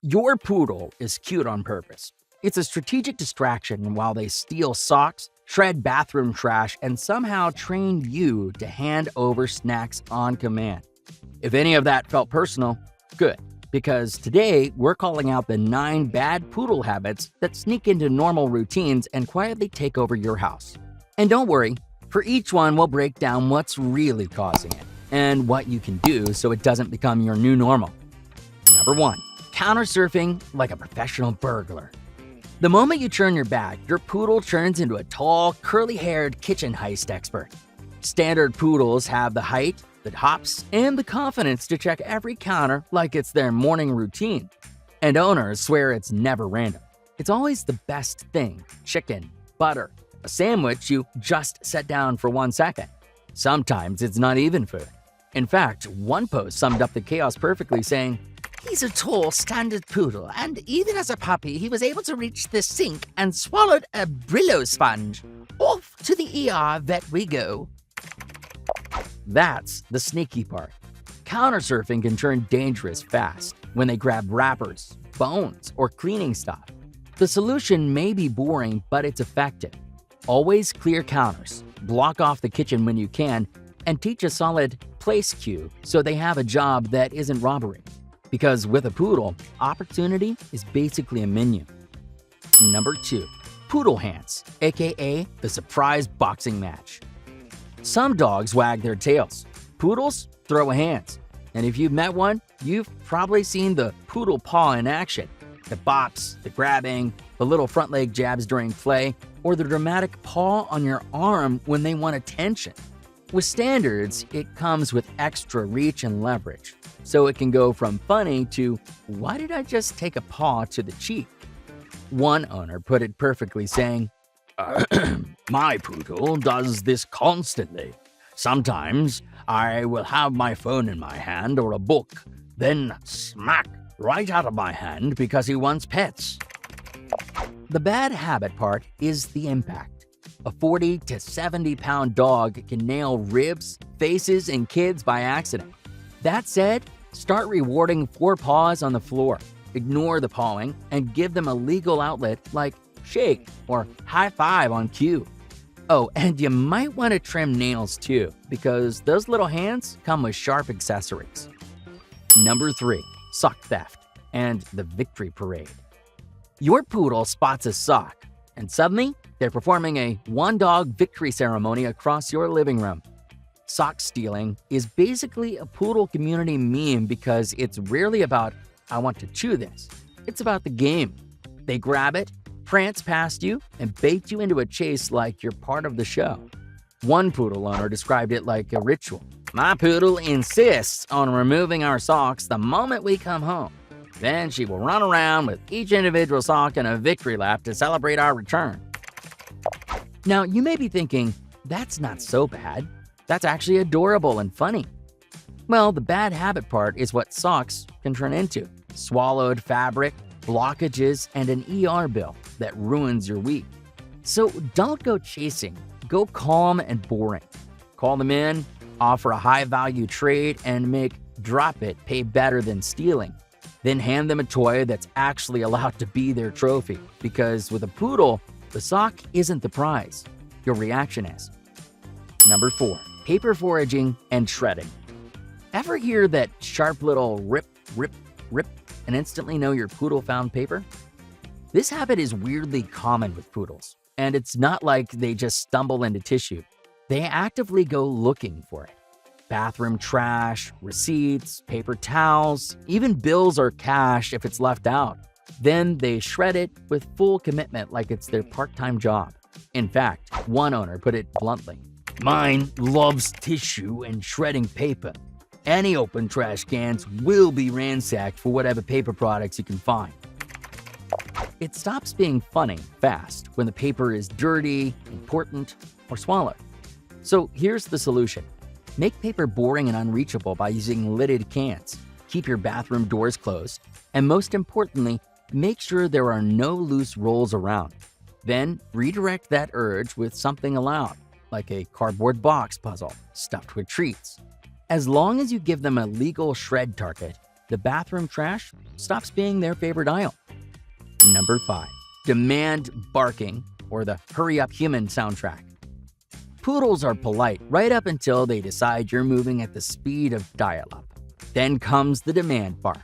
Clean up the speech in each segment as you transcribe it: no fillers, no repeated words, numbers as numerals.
Your poodle is cute on purpose. It's a strategic distraction while they steal socks, shred bathroom trash, and somehow train you to hand over snacks on command. If any of that felt personal, good, because today we're calling out the 9 bad poodle habits that sneak into normal routines and quietly take over your house. And don't worry, for each one we'll break down what's really causing it and what you can do so it doesn't become your new normal. Number 1. Counter-surfing like a professional burglar. The moment you turn your back, your poodle turns into a tall, curly-haired kitchen heist expert. Standard poodles have the height, the hops, and the confidence to check every counter like it's their morning routine. And owners swear it's never random. It's always the best thing: chicken, butter, a sandwich you just set down for 1 second. Sometimes it's not even food. In fact, one post summed up the chaos perfectly, saying, "He's a tall, standard poodle, and even as a puppy, he was able to reach the sink and swallowed a Brillo sponge. Off to the ER vet we go." That's the sneaky part. Countersurfing can turn dangerous fast when they grab wrappers, bones, or cleaning stuff. The solution may be boring, but it's effective. Always clear counters, block off the kitchen when you can, and teach a solid place cue so they have a job that isn't robbery. Because with a poodle, opportunity is basically a menu. Number 2. Poodle hands, aka the surprise boxing match. Some dogs wag their tails. Poodles throw hands. And if you've met one, you've probably seen the poodle paw in action. The bops, the grabbing, the little front leg jabs during play, or the dramatic paw on your arm when they want attention. With standards, it comes with extra reach and leverage. So it can go from funny to, "Why did I just take a paw to the cheek?" One owner put it perfectly, saying, "My poodle does this constantly. Sometimes I will have my phone in my hand or a book, then smack right out of my hand because he wants pets." The bad habit part is the impact. A 40 to 70 pound dog can nail ribs, faces, and kids by accident. That said, start rewarding 4 paws on the floor. Ignore the pawing and give them a legal outlet like shake or high five on cue. Oh, and you might want to trim nails too, because those little hands come with sharp accessories. Number 3. Sock theft and the victory parade. Your poodle spots a sock, and suddenly they're performing a one-dog victory ceremony across your living room. Sock stealing is basically a poodle community meme because it's rarely about, "I want to chew this." It's about the game. They grab it, prance past you, and bait you into a chase like you're part of the show. One poodle owner described it like a ritual. "My poodle insists on removing our socks the moment we come home. Then she will run around with each individual sock in a victory lap to celebrate our return." Now, you may be thinking, that's not so bad. That's actually adorable and funny. Well, the bad habit part is what socks can turn into: swallowed fabric, blockages, and an ER bill that ruins your week. So don't go chasing. Go calm and boring. Call them in, offer a high-value trade, and make drop it pay better than stealing. Then hand them a toy that's actually allowed to be their trophy, because with a poodle, the sock isn't the prize. Your reaction is. Number 4. Paper foraging and shredding. Ever hear that sharp little rip, rip, rip, and instantly know your poodle found paper? This habit is weirdly common with poodles, and it's not like they just stumble into tissue. They actively go looking for it. Bathroom trash, receipts, paper towels, even bills or cash if it's left out. Then they shred it with full commitment like it's their part-time job. In fact, one owner put it bluntly, "Mine loves tissue and shredding paper. Any open trash cans will be ransacked for whatever paper products you can find." It stops being funny fast when the paper is dirty, important, or swallowed. So here's the solution. Make paper boring and unreachable by using lidded cans. Keep your bathroom doors closed. And most importantly, make sure there are no loose rolls around. Then redirect that urge with something allowed, like a cardboard box puzzle stuffed with treats. As long as you give them a legal shred target, the bathroom trash stops being their favorite aisle. Number 5. Demand barking, or the hurry up human soundtrack. Poodles are polite right up until they decide you're moving at the speed of dial-up. Then comes the demand bark.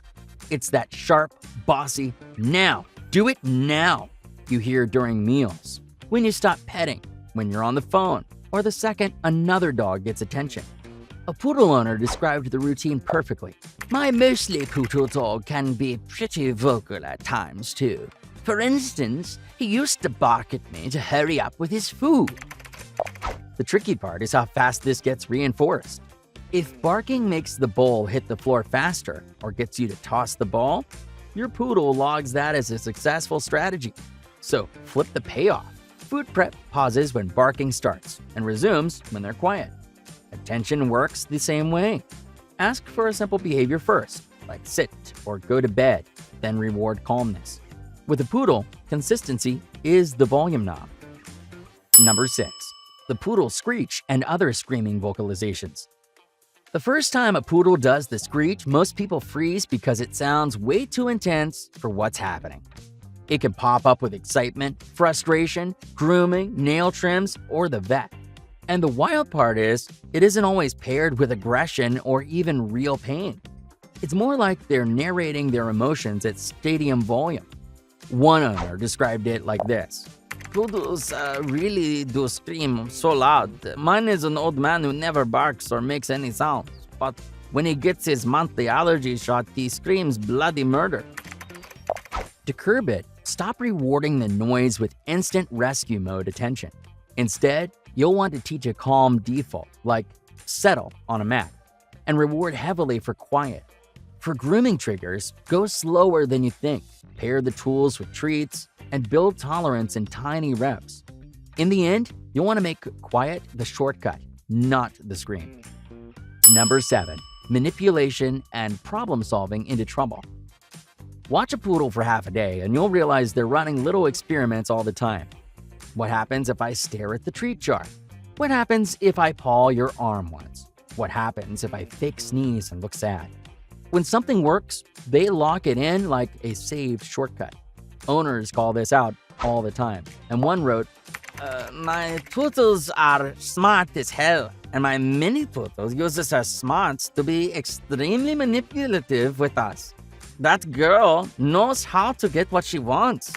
It's that sharp, bossy, "Now! Do it now!" you hear during meals, when you stop petting, when you're on the phone, or the second another dog gets attention. A poodle owner described the routine perfectly. "My mostly poodle dog can be pretty vocal at times too. For instance, he used to bark at me to hurry up with his food." The tricky part is how fast this gets reinforced. If barking makes the bowl hit the floor faster or gets you to toss the ball, your poodle logs that as a successful strategy. So flip the payoff. Food prep pauses when barking starts and resumes when they're quiet. Attention works the same way. Ask for a simple behavior first, like sit or go to bed, then reward calmness. With a poodle, consistency is the volume knob. Number 6. The poodle screech and other screaming vocalizations. The first time a poodle does the screech, most people freeze because it sounds way too intense for what's happening. It can pop up with excitement, frustration, grooming, nail trims, or the vet. And the wild part is, it isn't always paired with aggression or even real pain. It's more like they're narrating their emotions at stadium volume. One owner described it like this: "Poodles really do scream so loud. Mine is an old man who never barks or makes any sounds, but when he gets his monthly allergy shot, he screams bloody murder." To curb it, stop rewarding the noise with instant rescue mode attention. Instead, you'll want to teach a calm default, like settle on a mat, and reward heavily for quiet. For grooming triggers, go slower than you think, pair the tools with treats, and build tolerance in tiny reps. In the end, you'll want to make quiet the shortcut, not the scream. Number 7. Manipulation and problem solving into trouble. Watch a poodle for half a day and you'll realize they're running little experiments all the time. What happens if I stare at the treat jar? What happens if I paw your arm once? What happens if I fake sneeze and look sad? When something works, they lock it in like a saved shortcut. Owners call this out all the time, and one wrote, "My poodles are smart as hell, and my mini poodle uses her smarts to be extremely manipulative with us. That girl knows how to get what she wants."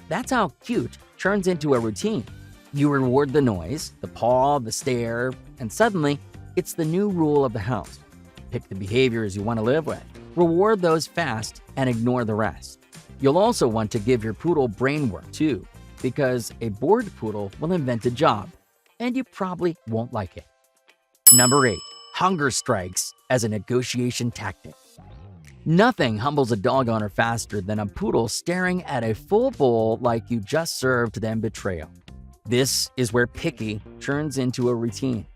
That's how cute turns into a routine. You reward the noise, the paw, the stare, and suddenly, it's the new rule of the house. Pick the behaviors you want to live with, reward those fast, and ignore the rest. You'll also want to give your poodle brain work too, because a bored poodle will invent a job, and you probably won't like it. Number 8. Hunger strikes as a negotiation tactic. Nothing humbles a dog owner faster than a poodle staring at a full bowl like you just served them betrayal. This is where picky turns into a routine.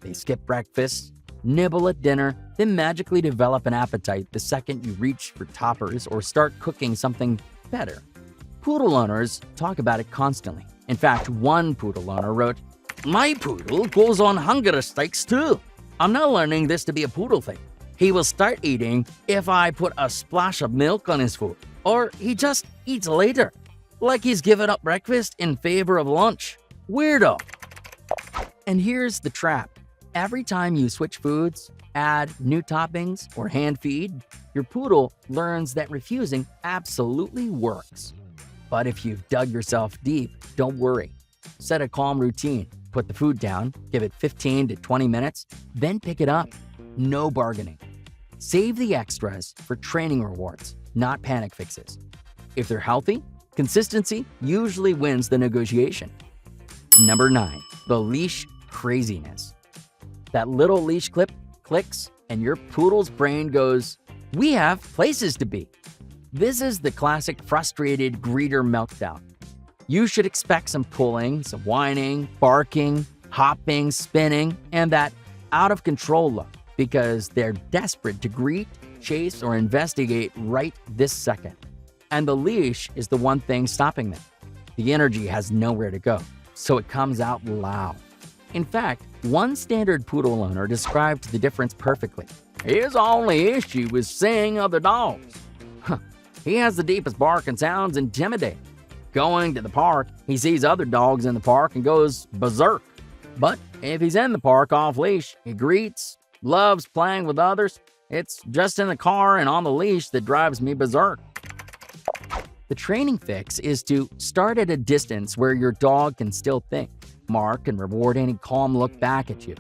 They skip breakfast, nibble at dinner, then magically develop an appetite the second you reach for toppers or start cooking something better. Poodle owners talk about it constantly. In fact, one poodle owner wrote, "My poodle goes on hunger strikes too. I'm now learning this to be a poodle thing. He will start eating if I put a splash of milk on his food, or he just eats later, like he's given up breakfast in favor of lunch. Weirdo." And here's the trap. Every time you switch foods, add new toppings, or hand feed, your poodle learns that refusing absolutely works. But if you've dug yourself deep, don't worry. Set a calm routine. Put the food down, give it 15 to 20 minutes, then pick it up. No bargaining. Save the extras for training rewards, not panic fixes. If they're healthy, consistency usually wins the negotiation. Number 9. The leash craziness. That little leash clip clicks and your poodle's brain goes, "We have places to be." This is the classic frustrated greeter meltdown. You should expect some pulling, some whining, barking, hopping, spinning, and that out of control look, because they're desperate to greet, chase, or investigate right this second. And the leash is the one thing stopping them. The energy has nowhere to go, so it comes out loud. In fact, one standard poodle owner described the difference perfectly. His only issue is seeing other dogs. He has the deepest bark and sounds intimidating. Going to the park, he sees other dogs in the park and goes berserk. But if he's in the park off-leash, he greets, loves playing with others. It's just in the car and on the leash that drives me berserk. The training fix is to start at a distance where your dog can still think, mark, and reward any calm look back at you.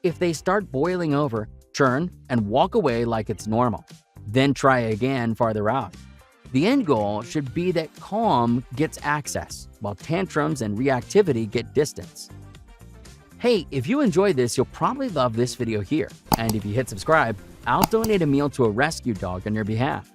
If they start boiling over, turn and walk away like it's normal. Then try again farther out. The end goal should be that calm gets access, while tantrums and reactivity get distance. Hey, if you enjoyed this, you'll probably love this video here. And if you hit subscribe, I'll donate a meal to a rescue dog on your behalf.